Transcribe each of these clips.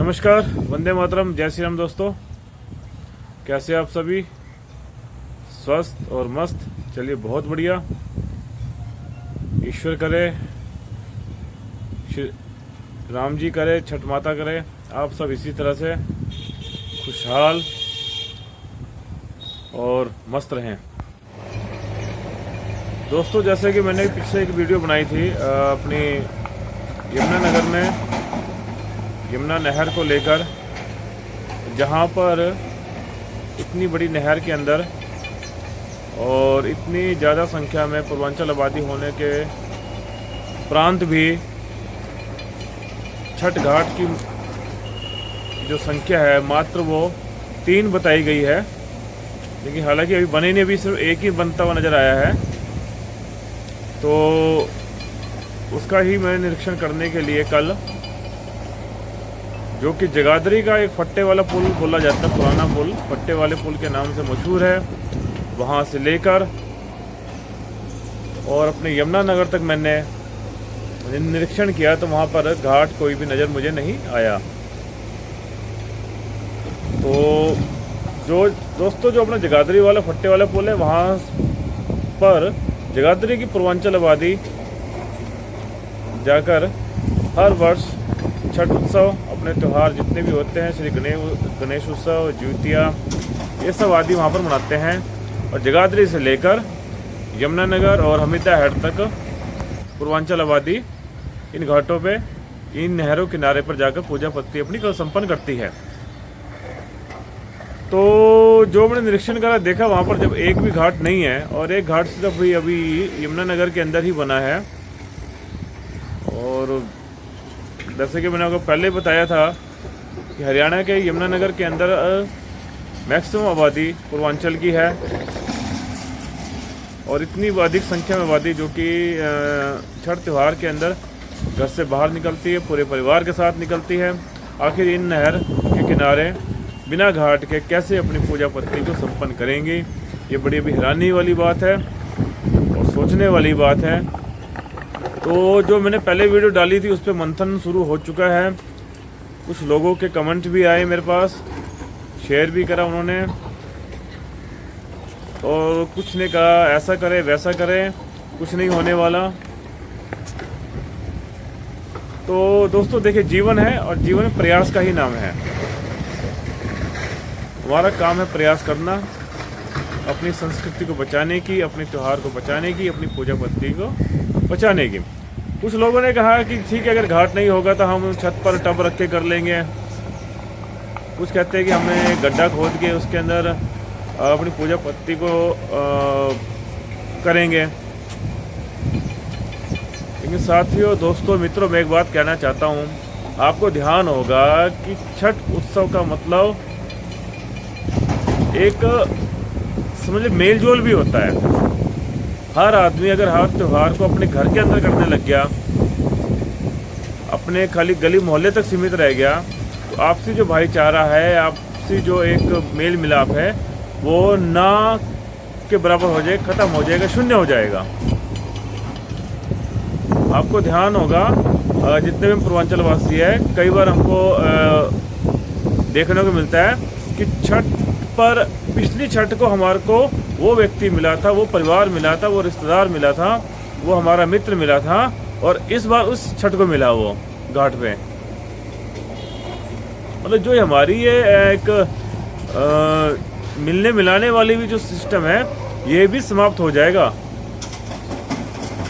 नमस्कार, वंदे मातरम, जय श्री राम। दोस्तों, कैसे आप सभी? स्वस्थ और मस्त? चलिए, बहुत बढ़िया। ईश्वर करे, श्री राम जी करे, छठ माता करे, आप सब इसी तरह से खुशहाल और मस्त रहें। दोस्तों, जैसे कि मैंने पीछे एक वीडियो बनाई थी अपनी यमुनानगर में यमुना नहर को लेकर, जहां पर इतनी बड़ी नहर के अंदर और इतनी ज़्यादा संख्या में पूर्वांचल आबादी होने के उपरांत भी छठ घाट की जो संख्या है मात्र वो 3 बताई गई है। लेकिन हालांकि अभी बने नहीं, अभी सिर्फ एक ही बनता हुआ नज़र आया है। तो उसका ही मैं निरीक्षण करने के लिए कल, जो कि जगाधरी का एक फट्टे वाला पुल बोला जाता है, पुराना पुल, फट्टे वाले पुल के नाम से मशहूर है, वहाँ से लेकर और अपने यमुनानगर तक मैंने निरीक्षण किया तो वहाँ पर घाट कोई भी नज़र मुझे नहीं आया। तो जो दोस्तों, जो अपना जगाधरी वाला फट्टे वाला पुल है, वहाँ पर जगाधरी की पूर्वांचल आबादी जाकर हर वर्ष छठ उत्सव, अपने त्यौहार जितने भी होते हैं, श्री गणेश उत्सव, ज्योतिया, ये सब आदि वहाँ पर मनाते हैं। और जगाधरी से लेकर यमुनानगर और हमीदा हेड तक पूर्वांचल आबादी इन घाटों पे, इन नहरों किनारे पर जाकर पूजा पत्ती अपनी संपन्न करती है। तो जो मैंने निरीक्षण करा, देखा वहाँ पर जब एक भी घाट नहीं है और एक घाट सिर्फ अभी यमुनानगर के अंदर ही बना है। और जैसे कि मैंने आपको पहले बताया था कि हरियाणा के यमुनानगर के अंदर मैक्सिमम आबादी पूर्वांचल की है और इतनी अधिक संख्या में आबादी जो कि छठ त्यौहार के अंदर घर से बाहर निकलती है, पूरे परिवार के साथ निकलती है। आखिर इन नहर के किनारे बिना घाट के कैसे अपनी पूजा पत्ती को संपन्न करेंगे? ये बड़ी अभी हैरानी वाली बात है और सोचने वाली बात है। तो जो मैंने पहले वीडियो डाली थी उस पर मंथन शुरू हो चुका है। कुछ लोगों के कमेंट भी आए मेरे पास, शेयर भी करा उन्होंने, और कुछ ने कहा ऐसा करें वैसा करें, कुछ नहीं होने वाला। तो दोस्तों देखिए, जीवन है और जीवन प्रयास का ही नाम है। हमारा काम है प्रयास करना, अपनी संस्कृति को बचाने की, अपने त्यौहार को बचाने की, अपनी पूजा पत्ती को बचाने की। कुछ लोगों ने कहा कि ठीक है, अगर घाट नहीं होगा तो हम छत पर टब रख के कर लेंगे। कुछ कहते हैं कि हमें गड्ढा खोद के उसके अंदर अपनी पूजा पत्ती को करेंगे। लेकिन साथियों, दोस्तों, मित्रों, मैं एक बात कहना चाहता हूँ, आपको ध्यान होगा कि छठ उत्सव का मतलब एक समझ मेल जोल भी होता है। हर आदमी अगर हर त्यौहार को अपने घर के अंदर करने लग गया, अपने खाली गली मोहल्ले तक सीमित रह गया, तो आपसी जो भाईचारा है, आपसी जो एक मेल मिलाप है, वो ना के बराबर हो जाएगा, खत्म हो जाएगा, शून्य हो जाएगा। आपको ध्यान होगा, जितने भी पूर्वांचल वासी है, कई बार हमको देखने को मिलता है कि छठ पर, पिछली छठ को हमारे को वो व्यक्ति मिला था, वो परिवार मिला था, वो रिश्तेदार मिला था, वो हमारा मित्र मिला था, और इस बार उस छठ को मिला वो घाट पे। मतलब जो हमारी ये एक मिलने मिलाने वाली भी जो सिस्टम है, ये भी समाप्त हो जाएगा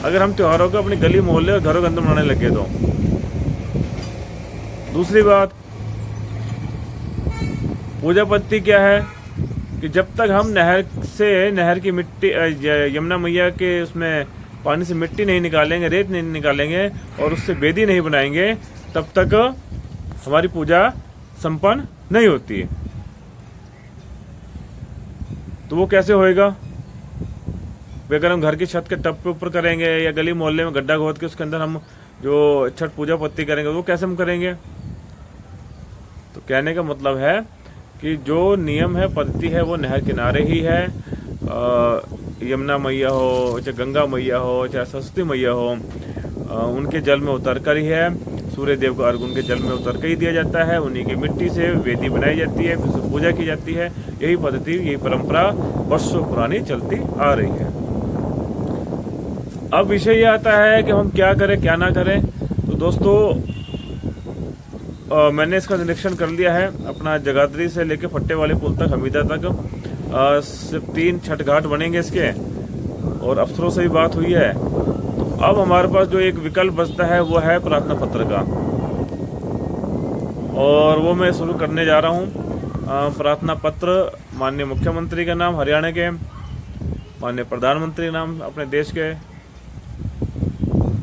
अगर हम त्योहारों को अपनी गली मोहल्ले और घरों के अंदर मनाने लगे तो। दूसरी बात, पूजा पत्ती क्या है कि जब तक हम नहर की मिट्टी, यमुना मैया के उसमें पानी से मिट्टी नहीं निकालेंगे, रेत नहीं निकालेंगे और उससे बेदी नहीं बनाएंगे, तब तक हमारी पूजा संपन्न नहीं होती है। तो वो कैसे होएगा? अगर हम घर की छत के टप पे ऊपर करेंगे या गली मोहल्ले में गड्ढा खोद के उसके अंदर हम जो छठ पूजा पत्ती करेंगे, वो कैसे हम करेंगे? तो कहने का मतलब है कि जो नियम है, पद्धति है, वो नहर किनारे ही है। यमुना मैया हो, चाहे गंगा मैया हो, चाहे सरस्वती मैया हो, उनके जल में उतर कर ही है। सूर्य देव को अर्घ उनके जल में उतर के ही दिया जाता है। उन्हीं की मिट्टी से वेदी बनाई जाती है, फिर उससे पूजा की जाती है। यही पद्धति, यही परंपरा वर्षों पुरानी चलती आ रही है। अब विषय ये आता है कि हम क्या करें क्या ना करें। तो दोस्तों मैंने इसका निरीक्षण कर लिया है। अपना जगाधरी से लेके फट्टे वाले पुल तक, हमीदा तक सिर्फ 3 छठ घाट बनेंगे इसके, और अफसरों से भी बात हुई है। तो अब हमारे पास जो एक विकल्प बचता है वो है प्रार्थना पत्र का, और वो मैं शुरू करने जा रहा हूँ। प्रार्थना पत्र माननीय मुख्यमंत्री का नाम हरियाणा के, माननीय प्रधानमंत्री का नाम अपने देश के,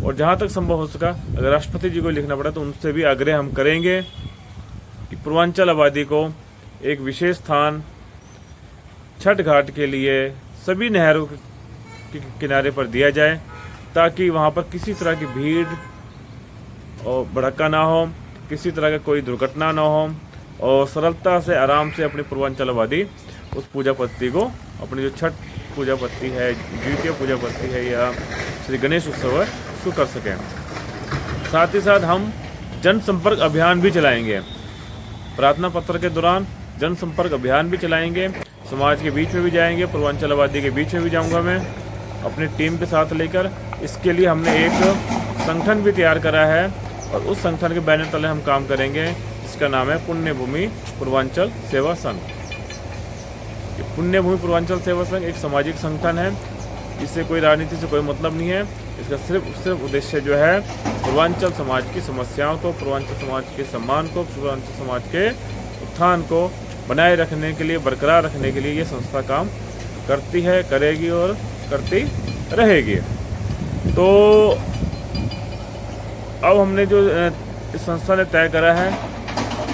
और जहाँ तक संभव हो सका अगर राष्ट्रपति जी को लिखना पड़ा तो उनसे भी आग्रह हम करेंगे कि पूर्वांचल आबादी को एक विशेष स्थान छठ घाट के लिए सभी नहरों के किनारे पर दिया जाए, ताकि वहाँ पर किसी तरह की भीड़ और भड़का ना हो, किसी तरह का कोई दुर्घटना ना हो, और सरलता से आराम से अपनी पूर्वांचल आबादी उस पूजा पद्धति को, अपनी जो छठ पूजा पद्धति है, द्वितीय पूजा पद्धति है या श्री गणेश उत्सव है, उसको कर सकें। साथ ही साथ हम जनसंपर्क अभियान भी चलाएंगे। प्रार्थना पत्र के दौरान जनसंपर्क अभियान भी चलाएंगे, समाज के बीच में भी जाएंगे, पूर्वांचल आबादी के बीच में भी जाऊंगा मैं अपनी टीम के साथ लेकर। इसके लिए हमने एक संगठन भी तैयार करा है, और उस संगठन के बैनर तले हम काम करेंगे, जिसका नाम है पुण्य भूमि पूर्वांचल सेवा संघ। पुण्य भूमि पूर्वांचल सेवा संघ एक सामाजिक संगठन है, इससे कोई राजनीति से कोई मतलब नहीं है। इसका सिर्फ उद्देश्य जो है पूर्वांचल समाज की समस्याओं को, पूर्वांचल समाज के सम्मान को, पूर्वांचल समाज के उत्थान को बनाए रखने के लिए, बरकरार रखने के लिए ये संस्था काम करती है, करेगी और करती रहेगी। तो अब हमने जो इस संस्था ने तय करा है,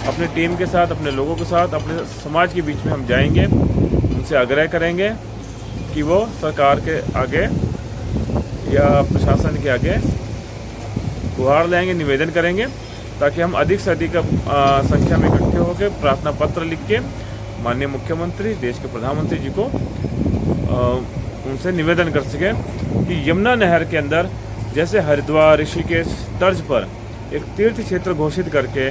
अपनी टीम के साथ, अपने लोगों के साथ, अपने समाज के बीच में हम जाएंगे, उनसे आग्रह करेंगे कि वो सरकार के आगे या प्रशासन के आगे गुहार लेंगे, निवेदन करेंगे, ताकि हम अधिक से अधिक संख्या में इकट्ठे होकर प्रार्थना पत्र लिख के माननीय मुख्यमंत्री, देश के प्रधानमंत्री जी को उनसे निवेदन कर सकें कि यमुना नहर के अंदर जैसे हरिद्वार, ऋषिकेश तर्ज पर एक तीर्थ क्षेत्र घोषित करके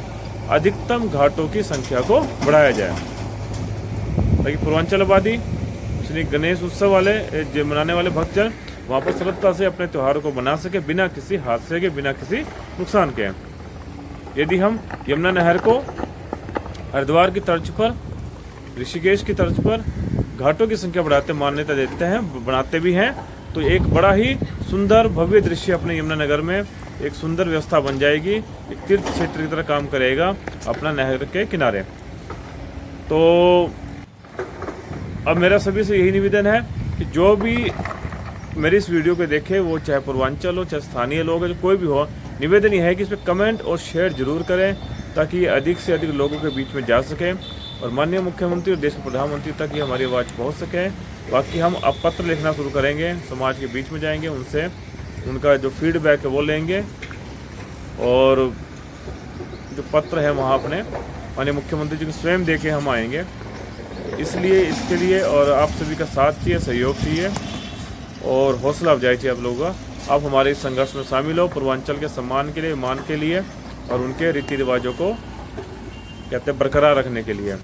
अधिकतम घाटों की संख्या को बढ़ाया जाए, ताकि पूर्वांचल आबादी, श्री गणेश उत्सव वाले जो मनाने वाले भक्तजन वहाँ पर सरलता से अपने त्योहारों को मना सके, बिना किसी हादसे के, बिना किसी नुकसान के। यदि हम यमुना नहर को हरिद्वार की तर्ज पर, ऋषिकेश की तर्ज पर घाटों की संख्या बढ़ाते मान्यता देते हैं, बनाते भी हैं, तो एक बड़ा ही सुंदर भव्य दृश्य अपने यमुनानगर में एक सुंदर व्यवस्था बन जाएगी, एक तीर्थ क्षेत्र की तरह काम करेगा अपना नहर के किनारे। तो अब मेरा सभी से यही निवेदन है कि जो भी मेरी इस वीडियो को देखे, वो चाहे पूर्वांचल हो, चाहे स्थानीय लोग हो, कोई भी हो, निवेदन यह है कि इस पर कमेंट और शेयर जरूर करें, ताकि ये अधिक से अधिक लोगों के बीच में जा सके और माननीय मुख्यमंत्री और देश के प्रधानमंत्री तक ये हमारी आवाज़ पहुंच सके। बाकी हम अब पत्र लिखना शुरू करेंगे, समाज के बीच में जाएंगे, उनसे उनका जो फीडबैक है वो लेंगे, और जो पत्र है वहाँ अपने माननीय मुख्यमंत्री जी को स्वयं दे के हम आएंगे। इसलिए इसके लिए और आप सभी का साथ चाहिए, सहयोग चाहिए और हौसला अफजाई चाहिए आप लोगों का। आप हमारे इस संघर्ष में शामिल हो, पूर्वांचल के सम्मान के लिए, मान के लिए और उनके रीति रिवाजों को कहते हैं बरकरार रखने के लिए।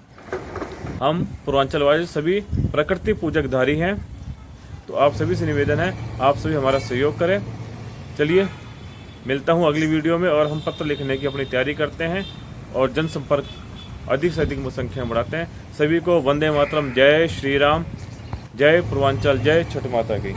हम पूर्वांचलवासी सभी प्रकृति पूजकधारी हैं, तो आप सभी से निवेदन है, आप सभी हमारा सहयोग करें। चलिए मिलता हूँ अगली वीडियो में, और हम पत्र लिखने की अपनी तैयारी करते हैं और जनसंपर्क अधिक से अधिक संख्या में बढ़ाते हैं। सभी को वंदे मातरम, जय श्री राम, जय पूर्वांचल, जय छठ माता की।